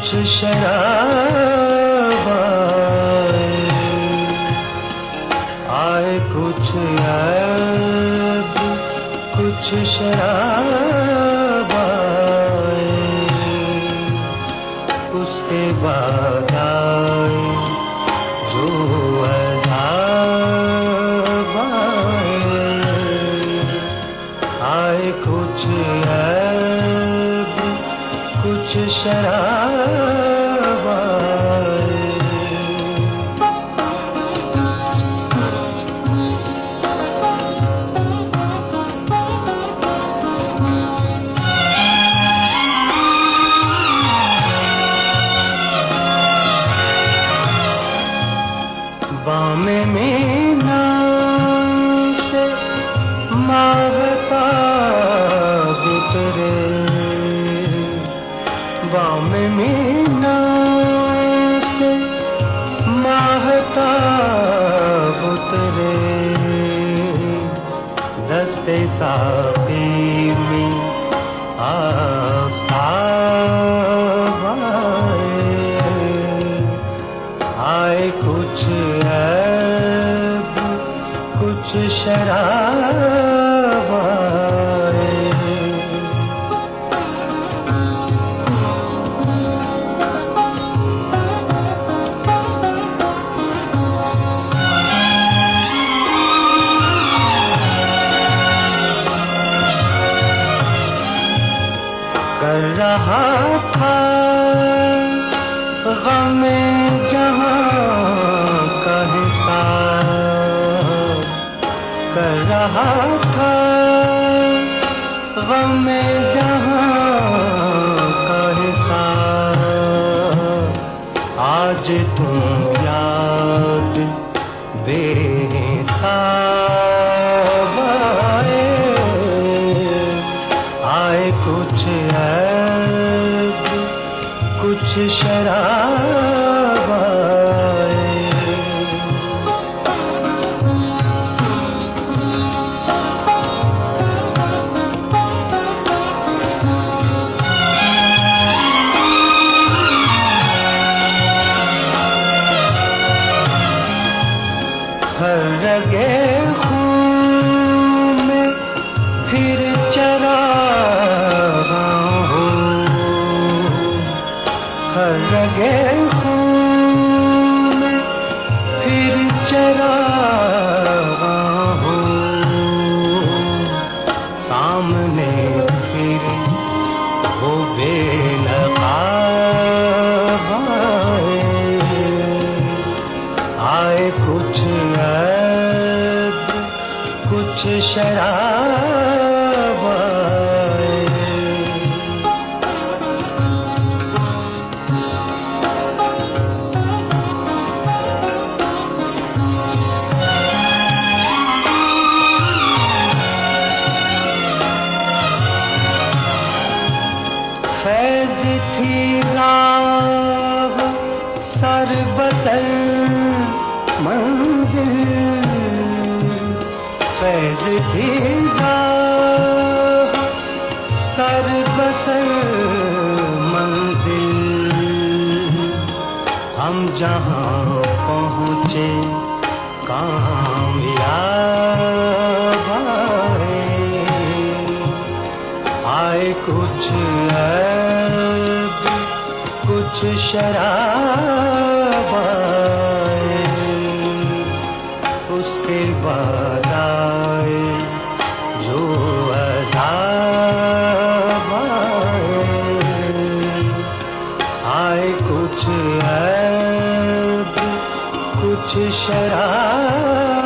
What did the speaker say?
कुछ शराब आए, कुछ ऐब, कुछ शराब आए, उसके बाद आए जो अज़ाब आए, कुछ ऐब, कुछ शराब आए। बामे मीना से माहताब उतरे, बामे मीना से माहताब उतरे, दस्ते साक़ी में आफ़ताब आए, कुछ ऐब, कुछ शराब आए। कर रहा था ग़म-ए जहां का हिसाब, कर रहा था ग़म-ए जहां का हिसाब, आज तुम याद बेहिसाब आए, कुछ ऐब, कुछ शराब आए। हर रगे खून में फिर चरागा हूँ, हर रगे खून में फिर चरागा हूँ, सामने फिर वो बेनकाब आए, कुछ ऐब, कुछ शराब आए। फैज़ थी राह सर बसर मंजिल, फैज़ थी राह सर बसर मंजिल, हम जहाँ पहुँचे कामयाब आए, कुछ ऐब, कुछ शराब आए, उसके बाद आए जो अज़ाब आए, कुछ ऐब, कुछ शराब।